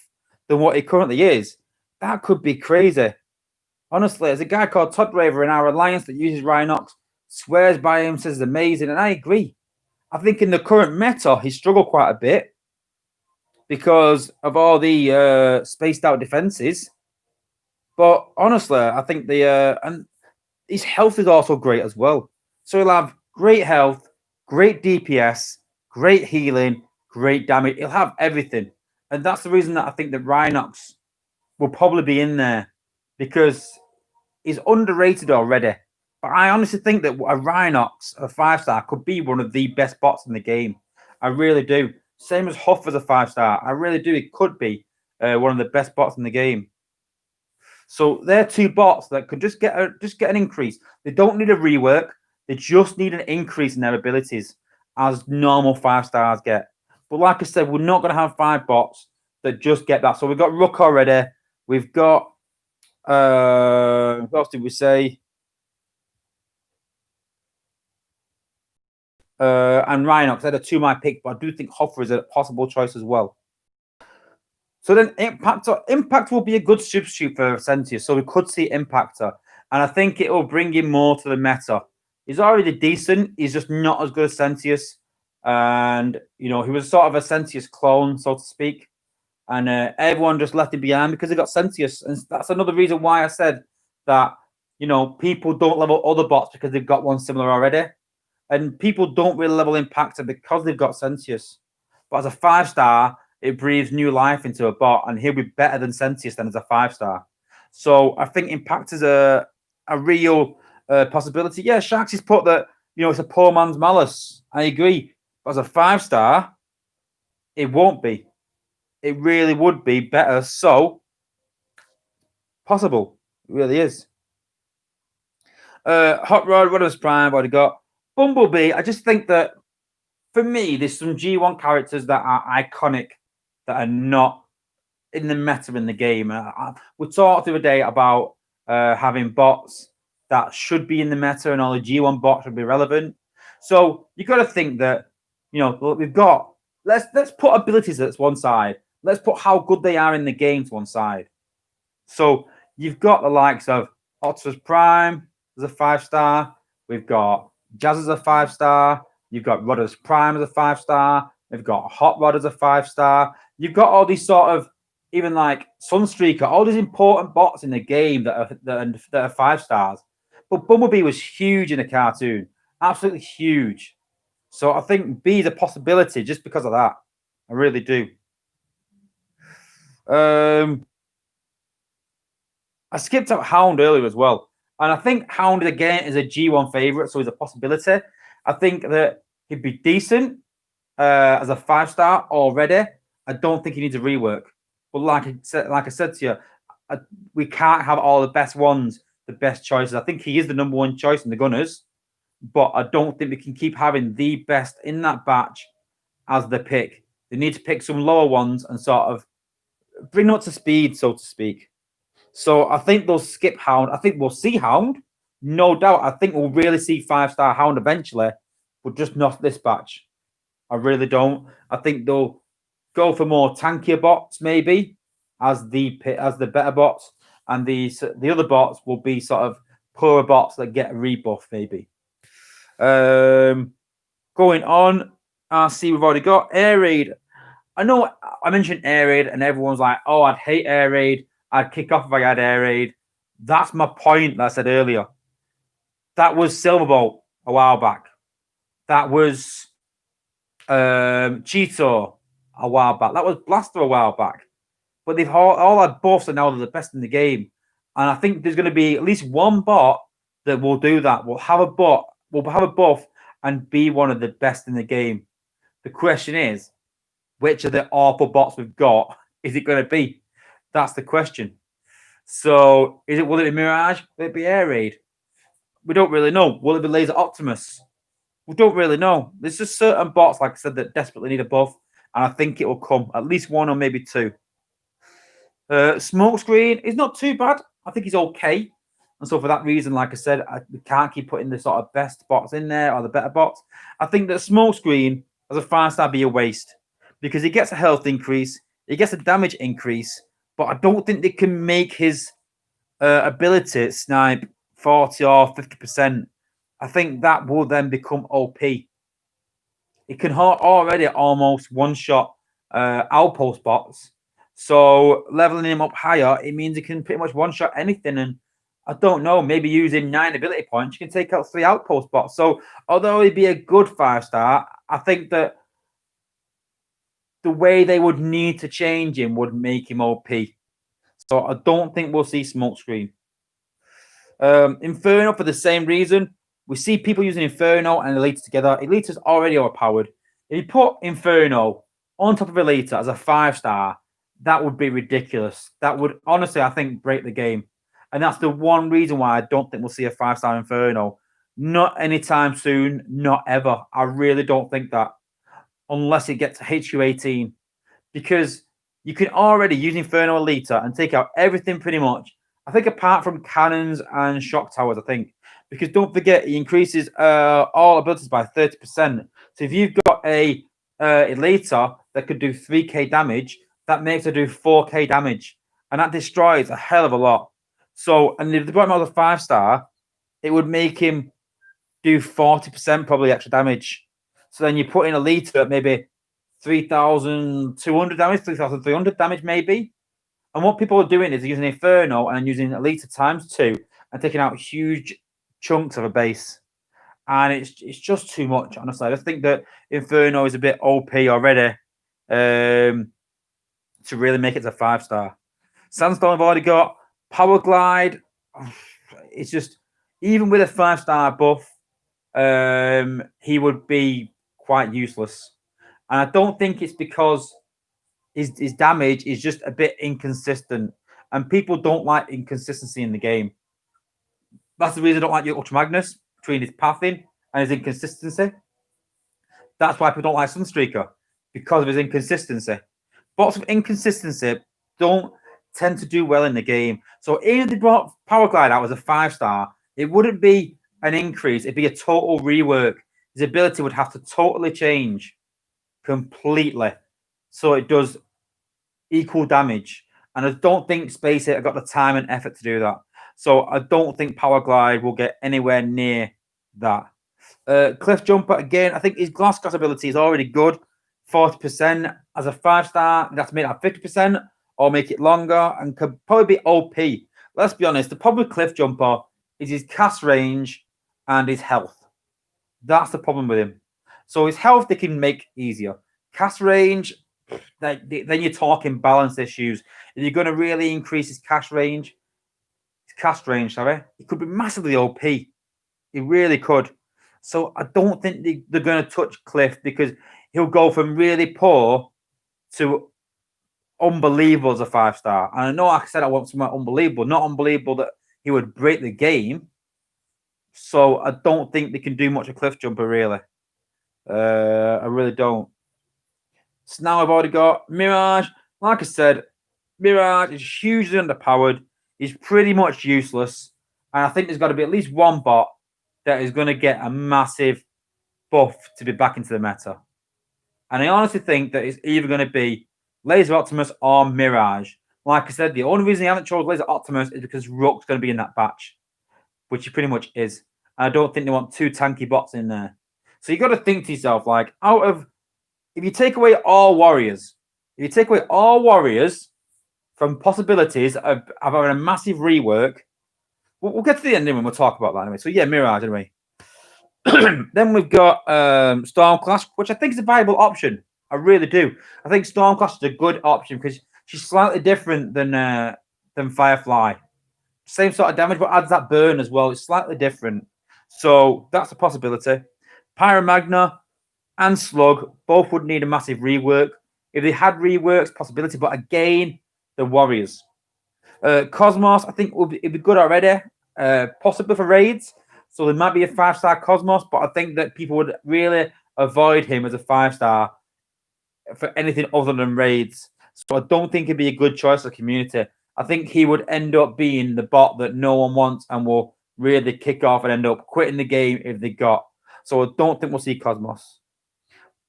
[SPEAKER 1] than what he currently is, that could be crazy. Honestly, there's a guy called Todd Raver in our alliance that uses Rhinox, swears by him, says it's amazing. And I agree. I think in the current meta, he struggled quite a bit because of all the spaced out defenses. But honestly, I think and his health is also great as well. So he'll have great health, great DPS, great healing, great damage. He'll have everything. And that's the reason that I think that Rhinox will probably be in there because he's underrated already. But I honestly think that a Rhinox, a 5-star, could be one of the best bots in the game. I really do. Same as Huff as a 5-star. I really do. It could be one of the best bots in the game. So they're 2 bots that could just get an increase. They don't need a rework. They just need an increase in their abilities as normal 5-stars get. But like I said, we're not going to have 5 bots that just get that. So we've got Rook already. We've got what else did we say? And Rhinox. They're the 2 my pick, but I do think Hoffa is a possible choice as well. So then Impact will be a good substitute for Sentius. So we could see Impactor. And I think it will bring him more to the meta. He's already decent. He's just not as good as Sentius. And, he was sort of a Sentius clone, so to speak. And everyone just left him behind because they got Sentius. And that's another reason why I said that, people don't level other bots because they've got one similar already. And people don't really level Impactor because they've got Sentius. But as a 5-star, it breathes new life into a bot, and he'll be better than Sentius than as a 5-star. So I think Impact is a real possibility. Yeah, Sharks has put that, it's a poor man's Malice. I agree. But as a 5-star, it won't be. It really would be better. So, possible. It really is. Hot Rod, Runner's Prime, I've already got. Bumblebee, I just think that, for me, there's some G1 characters that are iconic that are not in the meta in the game. We talked the other day about having bots that should be in the meta and all the G1 bots should be relevant. So you got to think that, we've got, let's put abilities at one side. Let's put how good they are in the game to one side. So you've got the likes of Optimus Prime as a 5-star. We've got Jazz as a 5-star. You've got Rodder's Prime as a 5-star. They've got Hot Rod as a 5-star. You've got all these sort of, even like Sunstreaker, all these important bots in the game that are 5-stars. But Bumblebee was huge in the cartoon, absolutely huge. So I think B is a possibility just because of that. I really do. I skipped out Hound earlier as well. And I think Hound, again, is a G1 favourite, so he's a possibility. I think that he'd be decent as a 5-star already. I don't think he needs a rework. But like I said to you, we can't have all the best ones, the best choices. I think he is the number one choice in the Gunners, but I don't think we can keep having the best in that batch as the pick. They need to pick some lower ones and sort of bring them up to speed, so to speak. So I think they'll skip Hound. I think we'll see Hound, no doubt. I think we'll really see 5-star Hound eventually, but just not this batch. I really don't. I think they'll go for more tankier bots, maybe, as the better bots, and the other bots will be sort of poorer bots that get a rebuff, maybe. Going on, RC we've already got Air Raid. I know I mentioned Air Raid, and everyone's like, "Oh, I'd hate Air Raid. I'd kick off if I had Air Raid." That's my point that I said earlier. That was Silverbolt a while back. That was Cheeto a while back. That was Blaster a while back. But they've all had buffs, and now they're the best in the game. And I think there's going to be at least one bot that will do that. We'll have a bot, we'll have a buff, and be one of the best in the game. The question is, which of the awful bots we've got is it going to be? That's the question. So, will it be Mirage? Will it be Air Raid? We don't really know. Will it be Laser Optimus? We don't really know. There's just certain bots, like I said, that desperately need a buff, and I think it will come. At least one or maybe two. Smokescreen is not too bad. I think he's okay. And so for that reason, like I said, we can't keep putting the sort of best bots in there or the better bots. I think that Smokescreen as a 5-star be a waste because he gets a health increase, he gets a damage increase, but I don't think they can make his ability snipe 40 or 50%. I think that will then become OP. It can already almost one-shot outpost bots. So leveling him up higher, it means he can pretty much one-shot anything. And I don't know, maybe using 9 ability points, you can take out 3 outpost bots. So although he'd be a good 5-star, I think that the way they would need to change him would make him OP. So I don't think we'll see Smokescreen. Inferno, for the same reason, we see people using Inferno and Elite together. Elite is already overpowered. If you put Inferno on top of Elite as a 5-star, that would be ridiculous. That would, honestly, I think, break the game. And that's the one reason why I don't think we'll see a 5-star Inferno. Not anytime soon, not ever. I really don't think that. Unless it gets to HQ18. Because you can already use Inferno Elite and take out everything pretty much. I think apart from cannons and shock towers, I think. Because don't forget, he increases all abilities by 30%. So if you've got a Elite that could do 3k damage, that makes her do 4k damage. And that destroys a hell of a lot. So, and if they brought him out as a 5-star, it would make him do 40% probably extra damage. So then you put in Elite at maybe 3,200 damage, 3,300 damage maybe. And what people are doing is using Inferno and using Elite times 2 and taking out huge chunks of a base. And it's just too much, honestly. I just think that Inferno is a bit OP already to really make it a 5-star. Sandstorm I've already got. Power Glide. It's just, even with a 5-star buff, he would be quite useless. And I don't think it's because his damage is just a bit inconsistent. And people don't like inconsistency in the game. That's the reason I don't like your Ultra Magnus, between his pathing and his inconsistency. That's why people don't like Sunstreaker, because of his inconsistency. Bots with inconsistency don't tend to do well in the game. So even if they brought Power Glide out as a 5-star, it wouldn't be an increase. It'd be a total rework. His ability would have to totally change completely. So it does equal damage. And I don't think Space Hit got the time and effort to do that. So I don't think Power Glide will get anywhere near that. Cliff Jumper, again, I think his glass ability is already good. 40% as a 5-star, you have to make that 50% or make it longer and could probably be OP. Let's be honest, the problem with Cliff Jumper is his cast range and his health. That's the problem with him. So his health they can make easier. Cast range, then you're talking balance issues. If you're going to really increase his cast range, it could be massively OP. It really could. So I don't think they're going to touch Cliff because he'll go from really poor to unbelievable as a 5-star. And I know I said I want something unbelievable, not unbelievable that he would break the game. So I don't think they can do much of Cliff Jumper, really. I really don't. So now I've already got Mirage. Like I said, Mirage is hugely underpowered. He's pretty much useless. And I think there's got to be at least one bot that is going to get a massive buff to be back into the meta. And I honestly think that it's either going to be Laser Optimus or Mirage. Like I said, the only reason he hasn't chosen Laser Optimus is because Rook's going to be in that batch, which he pretty much is. And I don't think they want 2 tanky bots in there. So you got to think to yourself, like, if you take away all warriors from possibilities of having a massive rework, we'll get to the ending when we'll talk about that anyway. So yeah, Mirage anyway. Then we've got Stormclash, which I think is a viable option. I really do. I think Stormclash is a good option because she's slightly different than Firefly. Same sort of damage, but adds that burn as well. It's slightly different. So that's a possibility. Pyromagna and Slug both would need a massive rework. If they had reworks, possibility, but again, the Warriors. Cosmos, I think it'd be good already, possibly for raids. So there might be a 5-star Cosmos, but I think that people would really avoid him as a 5-star for anything other than raids. So I don't think it'd be a good choice for the community. I think he would end up being the bot that no one wants and will really kick off and end up quitting the game if they got. So I don't think we'll see Cosmos.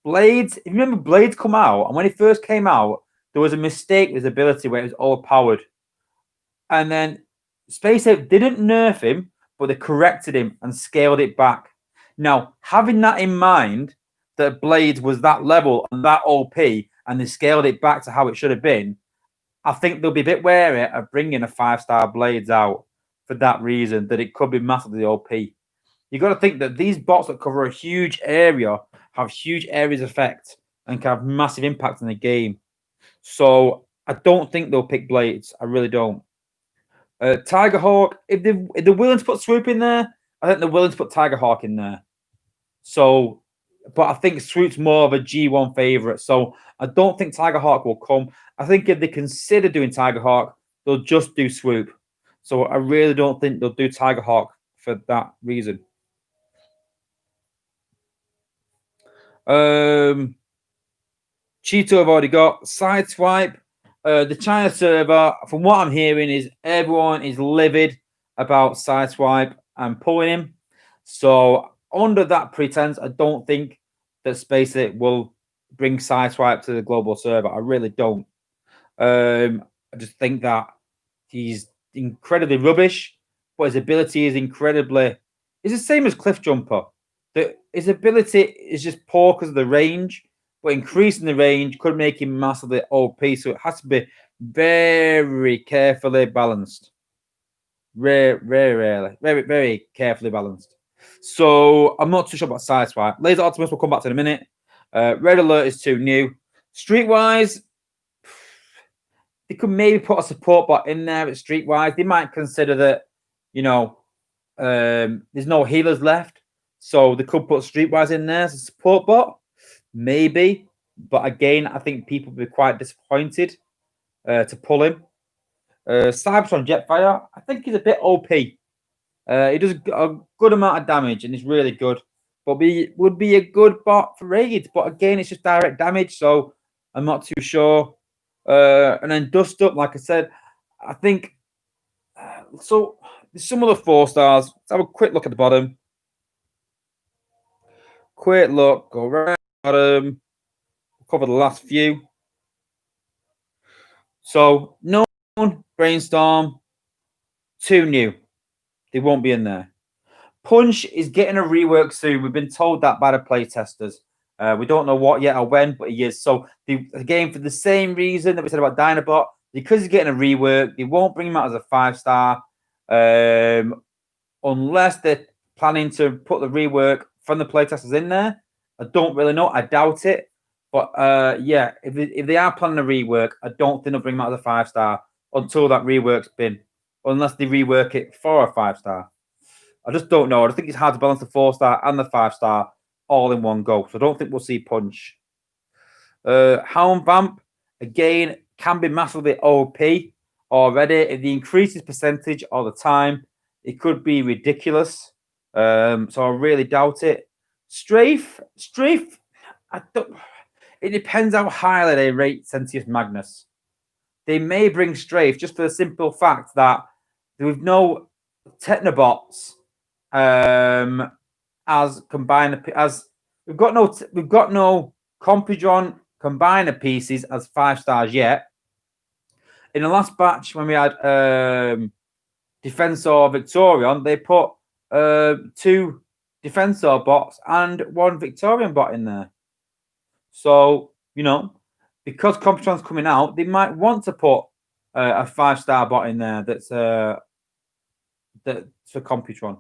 [SPEAKER 1] Blades, if you remember, Blades come out, and when he first came out, there was a mistake with his ability where it was overpowered. And then Space Ape didn't nerf him, but they corrected him and scaled it back. Now, having that in mind, that Blades was that level and that OP, and they scaled it back to how it should have been, I think they'll be a bit wary of bringing a 5-star Blades out for that reason, that it could be massively OP. You've got to think that these bots that cover a huge area have huge areas of effect and can have massive impact in the game. So I don't think they'll pick Blades. I really don't. Tiger Hawk, if they're willing to put Swoop in there, I think they're willing to put Tiger Hawk in there. So, but I think Swoop's more of a G1 favorite. So I don't think Tiger Hawk will come. I think if they consider doing Tiger Hawk, they'll just do Swoop. So I really don't think they'll do Tiger Hawk for that reason. Cheeto I've already got. Sideswipe. The China server, from what I'm hearing, is everyone is livid about Sideswipe and pulling him. So under that pretense, I don't think that SpaceX will bring Sideswipe to the global server. I really don't. I just think that he's incredibly rubbish, but his ability is incredibly. It's the same as Cliff Jumper. His ability is just poor because of the range, but increasing the range could make him massively OP. So it has to be very carefully balanced. Very carefully balanced. So I'm not too sure about Sideswipe. Laser Optimus will come back to in a minute. Red Alert is too new. Streetwise, they could maybe put a support bot in there at Streetwise. They might consider that, there's no healers left. So they could put Streetwise in there as a support bot. Maybe. But again, I think people will be quite disappointed to pull him. Cybertron Jetfire, I think he's a bit OP. He does a good amount of damage and he's really good. But would be a good bot for raids. But again, it's just direct damage, so I'm not too sure. And then Dust Up, like I said, I think so. There's some other 4-stars. Let's have a quick look at the bottom. Quick look, go right bottom. Cover the last few. So no Brainstorm, 2 new. They won't be in there. Punch is getting a rework soon. We've been told that by the playtesters. We don't know what yet or when, but he is. So, again, for the same reason that we said about Dinobot, because he's getting a rework, they won't bring him out as a 5-star unless they're planning to put the rework from the playtesters in there. I don't really know. I doubt it. But yeah, if they are planning a rework, I don't think they'll bring him out as a 5-star until that rework's been, unless they rework it for a 5-star. I just don't know. I think it's hard to balance the 4-star and the 5-star all in one go. So I don't think we'll see Punch. Hound Vamp, again, can be massively OP already. If he increases percentage all the time, it could be ridiculous. So I really doubt it. Strafe, I don't. It depends how highly they rate Sentius Magnus. They may bring Strafe just for the simple fact that with no Technobots as combiner, as we've got no Compidron combiner pieces as 5-stars yet. In the last batch, when we had Defensor Victorion, they put 2 Defensor bots and 1 Victorian bot in there. So, because Compitron's coming out, they might want to put a 5-star bot in there that's for Compitron.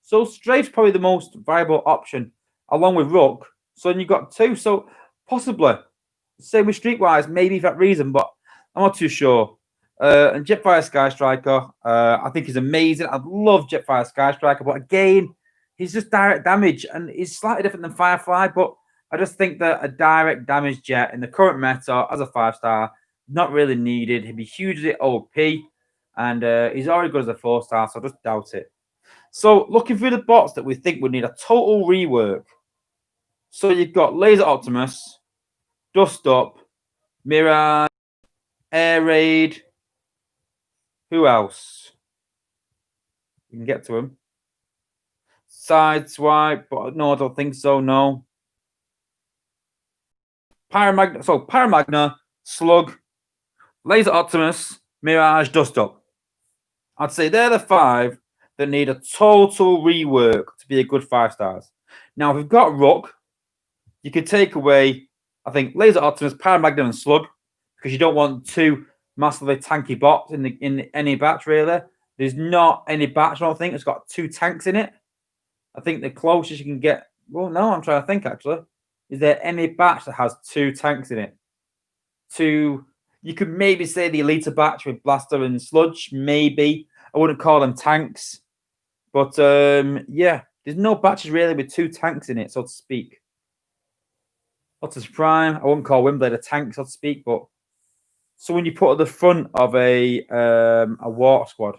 [SPEAKER 1] So Strafe's probably the most viable option, along with Rook. So then you've got 2. So possibly, same with Streetwise, maybe for that reason, but I'm not too sure. And Jetfire Sky Striker, I think he's amazing. I love Jetfire Sky Striker, but again, he's just direct damage, and he's slightly different than Firefly, but I just think that a direct damage jet in the current meta as a 5-star, not really needed. He'd be hugely OP, and he's already good as a 4-star, so I just doubt it. So looking through the bots that we think would need a total rework. So you've got Laser Optimus, Dust Up, Mirage, Air Raid. Who else? You can get to him. Sideswipe, but no, I don't think so, no. Paramagna, Slug, Laser Optimus, Mirage, Dust Up. I'd say they're the 5 that need a total rework to be a good 5-stars. Now, if we've got Rook, you could take away, I think, Laser Optimus, Paramagna, and Slug, because you don't want 2 massively tanky bots in any batch, really. There's not any batch, I don't think, it's got 2 tanks in it. I think the closest you can get, well, no, I'm trying to think, actually. Is there any batch that has 2 tanks in it? You could maybe say the Elite batch with Blaster and Sludge, maybe. I wouldn't call them tanks. But, yeah, there's no batches really with 2 tanks in it, so to speak. Optimus Prime, I wouldn't call Windblade a tank, so to speak, but so when you put at the front of a Water Squad.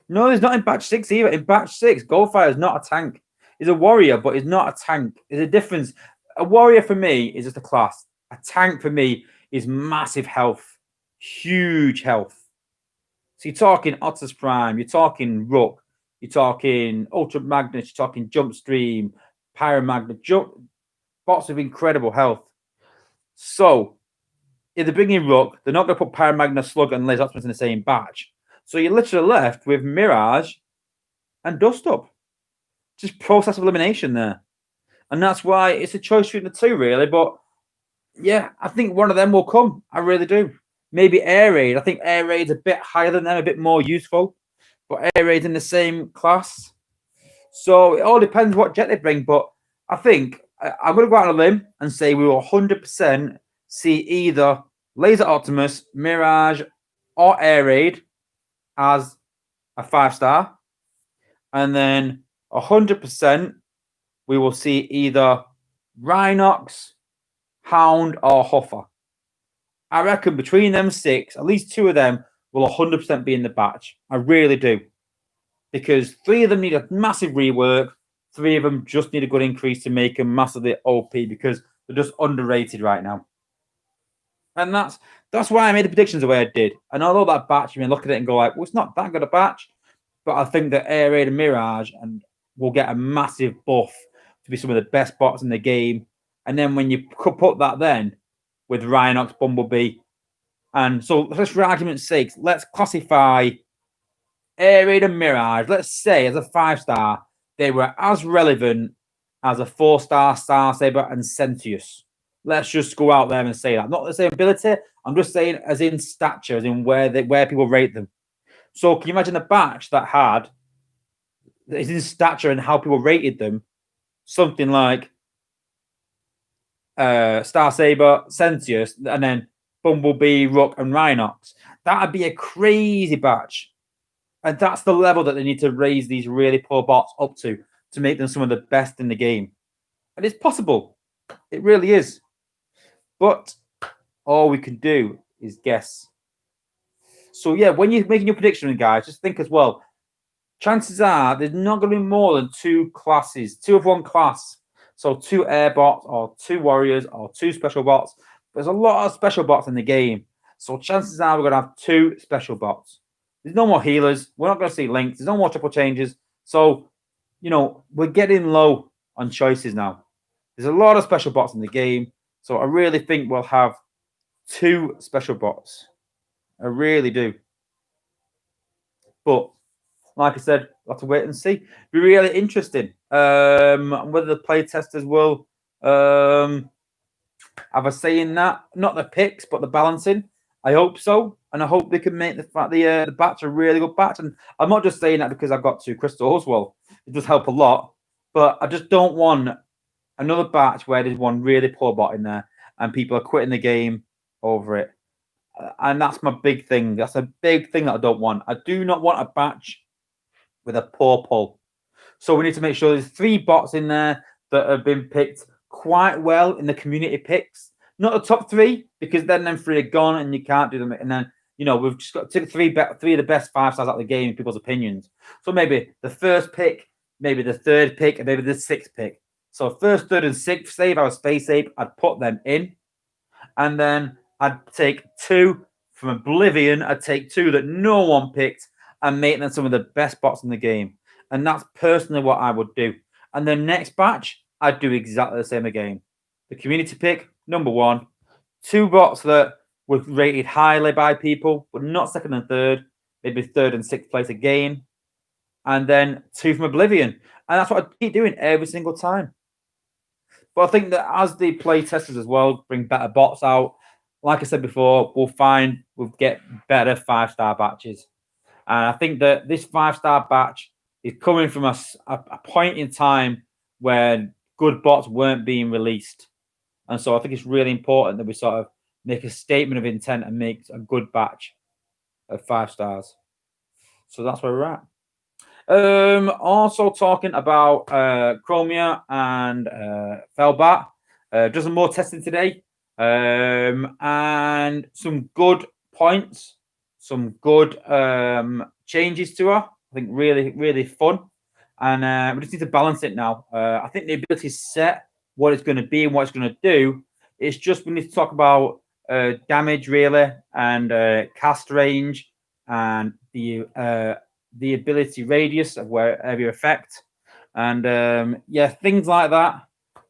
[SPEAKER 1] No, there's not in batch 6 either. In batch 6, Goldfire is not a tank. He's a warrior, but he's not a tank. There's a difference. A warrior for me is just a class. A tank for me is massive health. Huge health. So you're talking Optimus Prime, you're talking Rook, you're talking Ultra Magnus, you're talking Jump Stream, Pyromagna, bots with incredible health. So if they're bringing Rook, they're not going to put Pyromagna, Slug, and Laser Optimus in the same batch. So you're literally left with Mirage and Dust Up. Just process of elimination there. And that's why it's a choice between the 2, really. But yeah, I think one of them will come. I really do. Maybe Air Raid. I think Air Raid's a bit higher than them, a bit more useful. But Air Raid's in the same class. So it all depends what jet they bring. But I think I'm going to go out on a limb and say we will 100% see either Laser Optimus, Mirage, or Air Raid as a 5-star. And then 100% we will see either Rhinox, Hound, or Huffer. I reckon between them 6, at least 2 of them will 100% be in the batch. I really do. Because 3 of them need a massive rework. 3 of them just need a good increase to make them massively OP because they're just underrated right now. And that's why I made the predictions the way I did. And although that batch, you may look at it and go like, well, it's not that good a batch. But I think that Air Raid and Mirage will get a massive buff to be some of the best bots in the game. And then when you put that then with Rhinox, Bumblebee, and so just for argument's sake, let's classify Air Raid and Mirage, let's say as a 5-star, they were as relevant as a 4-star Star Saber and Sentius. Let's just go out there and say that. Not the same ability. I'm just saying as in stature, as in where people rate them. So can you imagine a batch that had is in stature and how people rated them? Something like Star Saber, Sentius, and then Bumblebee, Rook, and Rhinox. That'd be a crazy batch. And that's the level that they need to raise these really poor bots up to make them some of the best in the game. And it's possible. It really is. But all we can do is guess. So, yeah, when you're making your prediction, guys, just think as well. Chances are there's not going to be more than 2 classes, 2 of one class. So 2 air bots or 2 warriors or 2 special bots. There's a lot of special bots in the game. So chances are we're going to have 2 special bots. There's no more healers. We're not going to see links. There's no more triple changes. So, we're getting low on choices now. There's a lot of special bots in the game. So I really think we'll have 2 special bots. I really do. But like I said, we'll have to wait and see. Be really interesting. Whether the play testers will have a say in that. Not the picks, but the balancing. I hope so. And I hope they can make the batch a really good batch. And I'm not just saying that because I've got 2 crystals. Well, it does help a lot. But I just don't want another batch where there's one really poor bot in there and people are quitting the game over it. And that's my big thing. That's a big thing that I don't want. I do not want a batch with a poor pull. So we need to make sure there's 3 bots in there that have been picked quite well in the community picks. Not the top 3, because then them 3 are gone and you can't do them. And then, we've just got to take 3 of the best 5-stars out of the game in people's opinions. So maybe the 1st pick, maybe the 3rd pick, and maybe the 6th pick. So 1st, 3rd, and 6th, save our Space Ape, I'd put them in. And then I'd take 2 from Oblivion. I'd take 2 that no one picked and make them some of the best bots in the game. And that's personally what I would do. And the next batch, I'd do exactly the same again. The community pick, number 1. 2 bots that were rated highly by people, but not 2nd and 3rd. Maybe 3rd and 6th place again. And then 2 from Oblivion. And that's what I'd keep doing every single time. But I think that as the play testers as well bring better bots out, like I said before, we'll get better 5-star batches. And I think that this 5-star batch is coming from a point in time where good bots weren't being released. And so I think it's really important that we sort of make a statement of intent and make a good batch of 5 stars. So that's where we're at. Also talking about Chromia and Felbat. Doing some more testing today. And some good points, some good changes to her. I think really, really fun. And we just need to balance it now. I think the ability is set, what it's going to be and what it's going to do. It's just we need to talk about damage, really, and cast range, and the ability radius of wherever you affect. And things like that.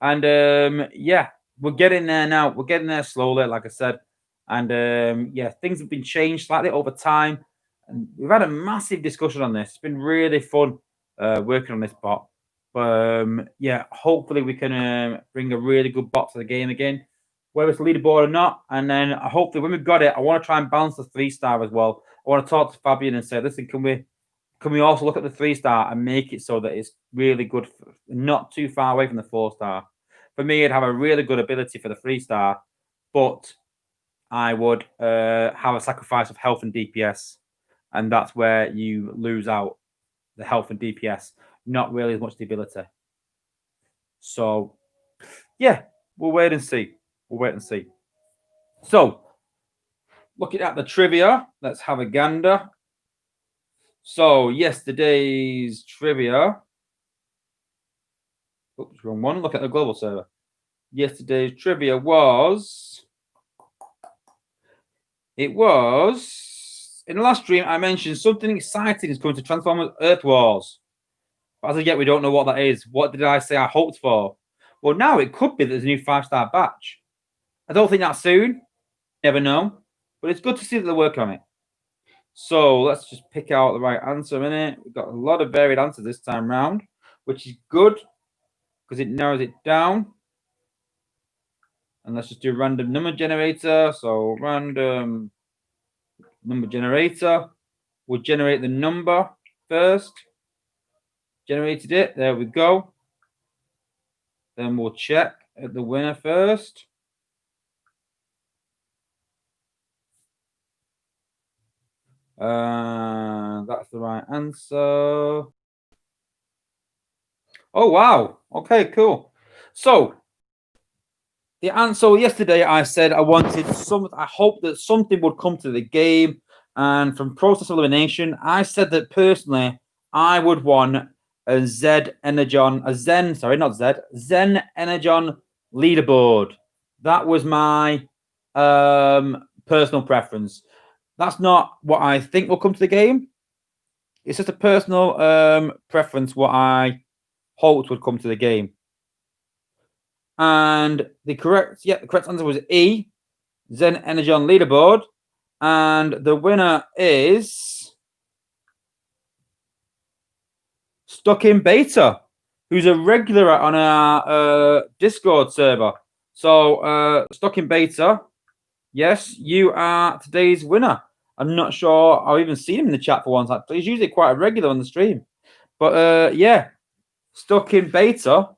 [SPEAKER 1] And we're getting there now. We're getting there slowly, like I said. And things have been changed slightly over time. And we've had a massive discussion on this. It's been really fun working on this bot. But hopefully we can bring a really good bot to the game again, whether it's leaderboard or not. And then hopefully when we've got it, I want to try and balance the 3-star as well. I want to talk to Fabian and say, listen, can we also look at the 3-star and make it so that it's really good, not too far away from the 4-star? For me, I'd have a really good ability for the 3-star, but I would have a sacrifice of health and DPS. And that's where you lose out the health and DPS, not really as much the ability. So, we'll wait and see. So, looking at the trivia, let's have a gander. So, yesterday's trivia. Oops, wrong one. Look at the global server. Yesterday's trivia was... It was... In the last stream, I mentioned something exciting is going to Transformers Earth Wars. But as of yet, we don't know what that is. What did I say I hoped for? Well, now it could be that there's a new 5-star batch. I don't think that's soon. Never know. But it's good to see that they're working on it. So let's just pick out the right answer a minute. We've got a lot of varied answers this time round, which is good because it narrows it down. And let's just do random number generator. So random number generator will generate the number first. Generated it. There we go. Then we'll check at the winner first. That's the right answer. Oh, wow. Okay, cool. So the answer yesterday, I said I wanted I hope that something would come to the game. And from process elimination, I said that personally, I would want a Zen Energon leaderboard. That was my personal preference. That's not what I think will come to the game. It's just a personal preference what I hoped would come to the game. And the correct answer was E, Zen Energon leaderboard. And the winner is Stuck in Beta, who's a regular on our Discord server. So Stuck in Beta, yes, you are today's winner. I'm not sure I've even seen him in the chat for once. He's usually quite a regular on the stream. But yeah, Stuck in Beta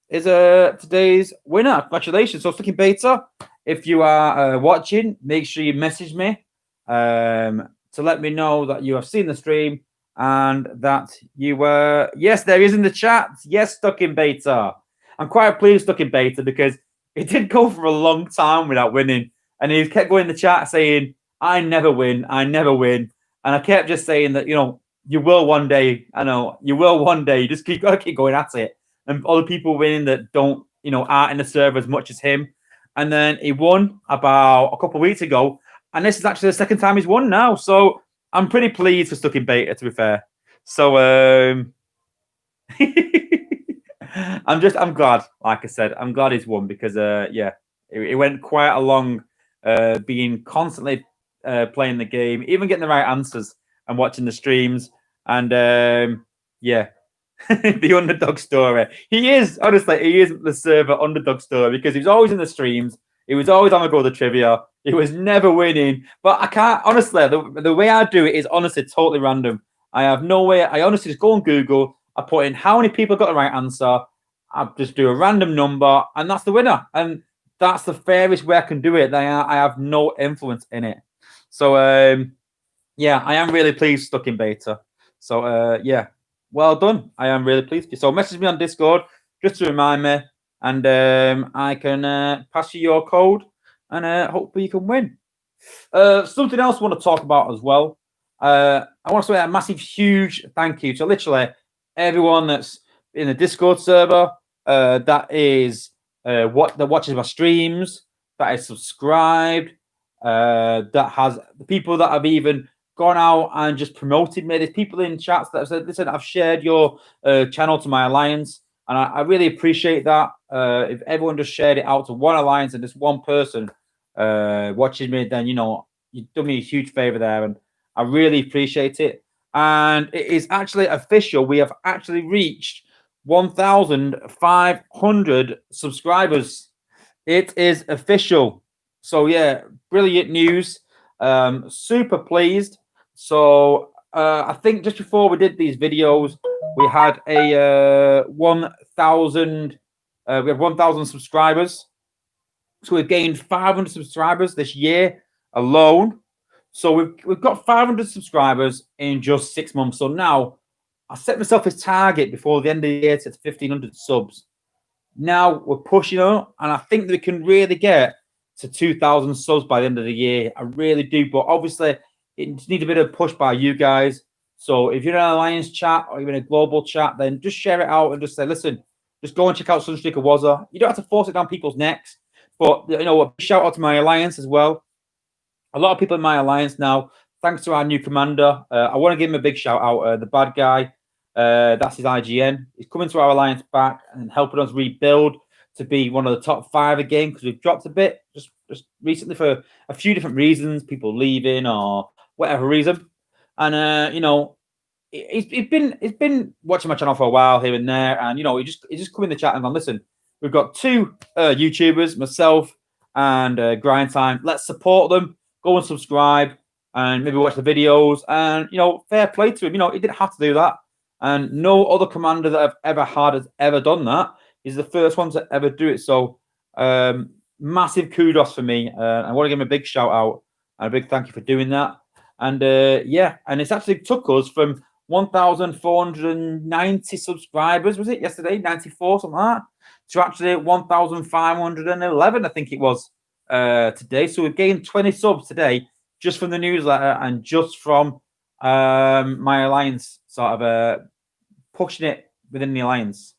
[SPEAKER 1] is today's winner. Congratulations. So Stuck in Beta, if you are watching, make sure you message me to let me know that you have seen the stream and that you were, yes, there is in the chat. Yes, Stuck in Beta. I'm quite pleased Stuck in Beta because it did go for a long time without winning. And he kept going in the chat saying, I never win. And I kept just saying that, you will one day. I know you will one day. You just gotta keep going at it. And other people winning that don't, aren't in the server as much as him. And then he won about a couple of weeks ago. And this is actually the second time he's won now. So I'm pretty pleased for Stuck in Beta, to be fair. So I'm glad, like I said, I'm glad he's won because it went quite along being constantly playing the game, even getting the right answers and watching the streams. And the underdog story. He is the server underdog story because he was always in the streams. He was always on the go the trivia. He was never winning. But I can't, honestly, the way I do it is honestly totally random. I have no way. I honestly just go on Google. I put in how many people got the right answer. I just do a random number, and that's the winner. And that's the fairest way I can do it. I have no influence in it. So, I am really pleased Stuck in Beta. So, well done. I am really pleased. So message me on Discord just to remind me, and I can pass you your code, and hopefully you can win. Something else I want to talk about as well. I want to say a massive, huge thank you to literally everyone that's in the Discord server, that is that watches my streams, that is subscribed, that has the people that have even gone out and just promoted me. There's people in chats that have said, listen, I've shared your channel to my alliance. And I really appreciate that. If everyone just shared it out to one alliance and just one person watching me, then, you've done me a huge favor there. And I really appreciate it. And it is actually official. We have actually reached 1,500 subscribers. It is official. So, yeah, brilliant news. Super pleased. So I think just before we did these videos, we had a 1,000. We have 1,000 subscribers. So we've gained 500 subscribers this year alone. So we've got 500 subscribers in just 6 months. So now I set myself a target before the end of the year to 1,500 subs. Now we're pushing on, and I think that we can really get to 2,000 subs by the end of the year. I really do. But obviously, it needs a bit of push by you guys. So if you're in an alliance chat or you're in a global chat, then just share it out and just say, listen, just go and check out Sunstreaker Wozza. You don't have to force it down people's necks. But, a shout out to my alliance as well. A lot of people in my alliance now, thanks to our new commander. I want to give him a big shout out. The bad guy, that's his IGN. He's coming to our alliance back and helping us rebuild to be one of the top 5 again, because we've dropped a bit just recently for a few different reasons, people leaving or whatever reason. And you know, he's been watching my channel for a while here and there, and you know, he just come in the chat and gone, listen, we've got two YouTubers, myself and Grind Time. Let's support them. Go and subscribe and maybe watch the videos. And you know, fair play to him. You know, he didn't have to do that. And no other commander that I've ever had has ever done that. He's the first one to ever do it. So massive kudos for me. I want to give him a big shout out and a big thank you for doing that. And yeah, and it's actually took us from 1,490 subscribers, was it yesterday? 94, something like that, to actually 1,511, I think it was today. So we've gained 20 subs today just from the newsletter and just from my alliance, sort of pushing it within the alliance.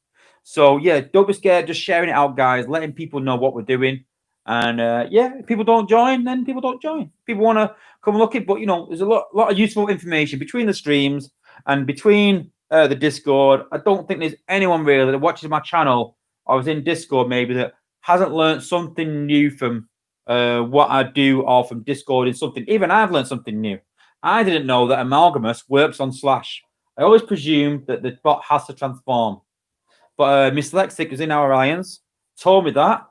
[SPEAKER 1] So yeah, don't be scared, just sharing it out, guys, letting people know what we're doing. And yeah, if people don't join, then people don't join. People want to come and look at, but you know, there's a lot of useful information between the streams and between the Discord. I don't think there's anyone really that watches my channel or was in Discord maybe that hasn't learned something new from what I do or from Discord in something. Even I've learned something new. I didn't know that Amalgamous works on Slash. I always presumed that the bot has to transform. But Miss Lexic was in our alliance, told me that.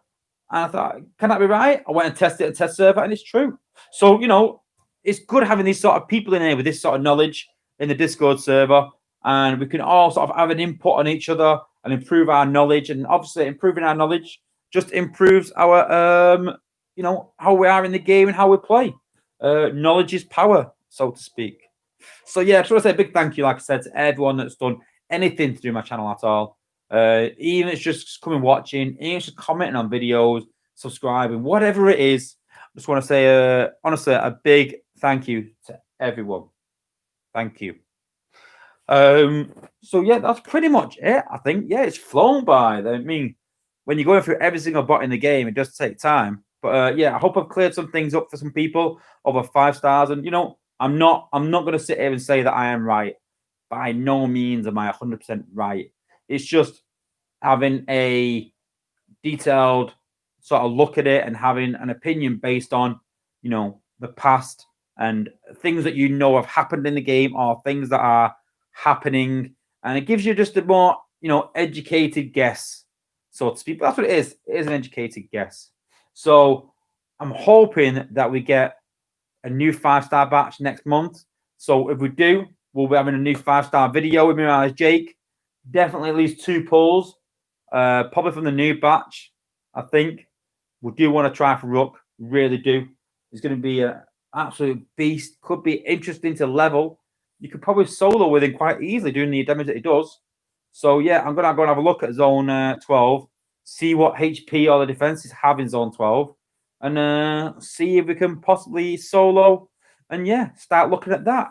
[SPEAKER 1] And I thought, can that be right? I went and tested it at test server, and it's true. So, you know, it's good having these sort of people in here with this sort of knowledge in the Discord server. And we can all sort of have an input on each other and improve our knowledge. And obviously, improving our knowledge just improves our, you know, how we are in the game and how we play. Knowledge is power, so to speak. So, yeah, I just want to say a big thank you, like I said, to everyone that's done anything to do my channel at all. Even if it's just coming watching, even just commenting on videos, subscribing, whatever it is. I just want to say, honestly, a big thank you to everyone. Thank you. So yeah, that's pretty much it. I think, yeah, it's flown by. I mean, when you're going through every single bot in the game, it does take time. But yeah, I hope I've cleared some things up for some people over 5 stars. And you know, I'm not going to sit here and say that I am right. By no means am I 100% right. It's just having a detailed sort of look at it and having an opinion based on, you know, the past and things that you know have happened in the game or things that are happening. And it gives you just a more, you know, educated guess, so to speak. But that's what it is. It is an educated guess. So I'm hoping that we get a new 5-star batch next month. So if we do, we'll be having a new 5-star video with me and Jake. Definitely at least 2 pulls. Probably from the new batch, I think. We do want to try for Rook. Really do. It's going to be an absolute beast. Could be interesting to level. You could probably solo with him quite easily doing the damage that he does. So, yeah, I'm going to go and have a look at Zone 12. See what HP all the defenses have in Zone 12. And see if we can possibly solo. And, yeah, start looking at that.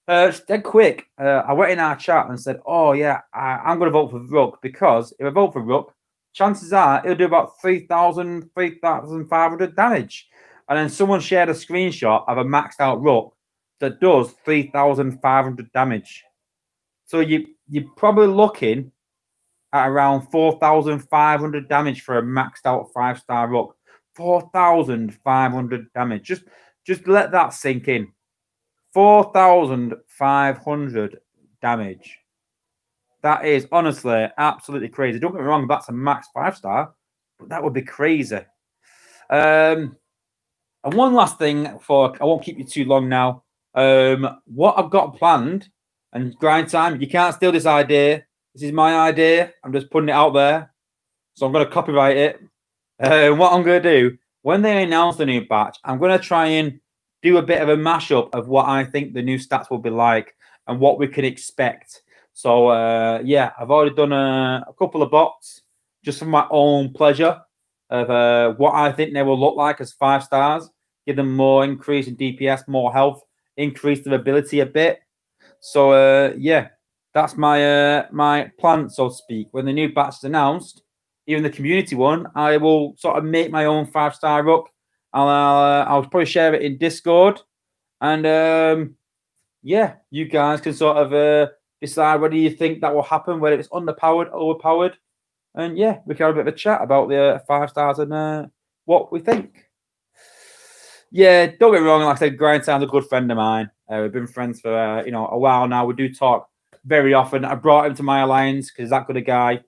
[SPEAKER 1] Just dead quick, I went in our chat and said, oh, yeah, I'm going to vote for Rook because if I vote for Rook, chances are he'll do about 3,000, 3,500 damage. And then someone shared a screenshot of a maxed out Rook that does 3,500 damage. So you're probably looking at around 4,500 damage for a maxed out 5-star Rook. 4,500 damage. Just let that sink in. 4,500 damage. That is honestly absolutely crazy. Don't get me wrong, that's a max 5-star, but that would be crazy. And one last thing I won't keep you too long now. What I've got planned, and Grind Time, you can't steal this idea. This is my idea. I'm just putting it out there. So I'm going to copyright it. What I'm going to do, when they announce the new batch, I'm going to try and do a bit of a mashup of what I think the new stats will be like and what we can expect. So, yeah, I've already done a couple of bots just for my own pleasure of what I think they will look like as 5 stars. Give them more increase in DPS, more health, increase their ability a bit. So, yeah, that's my my plan, so to speak. When the new batch is announced, even the community one, I will sort of make my own 5-star Rook. I'll probably share it in Discord, and yeah, you guys can sort of decide whether you think that will happen, whether it's underpowered, overpowered, and yeah, we can have a bit of a chat about the 5 stars and what we think. Yeah, don't get me wrong. Like I said, Grind Time's a good friend of mine. We've been friends for a while now. We do talk very often. I brought him to my alliance because he's that good a guy,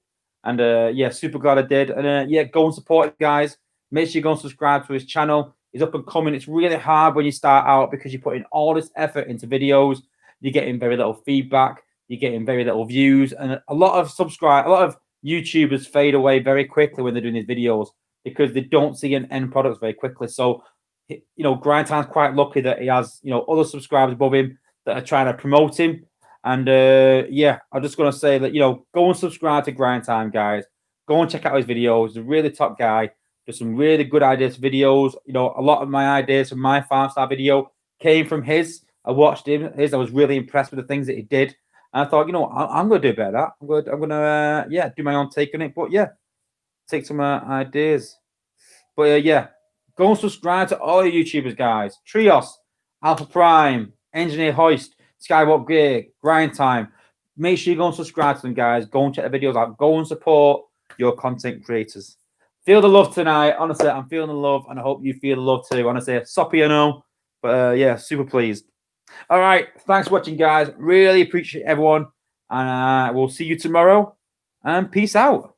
[SPEAKER 1] and yeah, super glad I did. And yeah, go and support him, guys. Make sure you go and subscribe to his channel. He's up and coming. It's really hard when you start out because you're putting all this effort into videos. You're getting very little feedback. You're getting very little views, and a lot of YouTubers fade away very quickly when they're doing these videos because they don't see an end product very quickly. So, Grind Time's quite lucky that he has, other subscribers above him that are trying to promote him. And yeah, I'm just going to say that, go and subscribe to Grind Time, guys. Go and check out his videos. He's a really top guy. There's some really good ideas for videos. A lot of my ideas from my 5-star video came from his. I watched his. I was really impressed with the things that he did. And I thought, I'm going to do better. I'm going to, yeah, do my own take on it. But yeah, take some ideas. But yeah, go and subscribe to all the YouTubers, guys. Trios, Alpha Prime, Engineer Hoist, Skywalk Gear, Grind Time. Make sure you go and subscribe to them, guys. Go and check the videos out. Go and support your content creators. Feel the love tonight. Honestly, I'm feeling the love, and I hope you feel the love too. Honestly, soppy, I know. But yeah, super pleased. All right. Thanks for watching, guys. Really appreciate everyone. And we'll see you tomorrow. And peace out.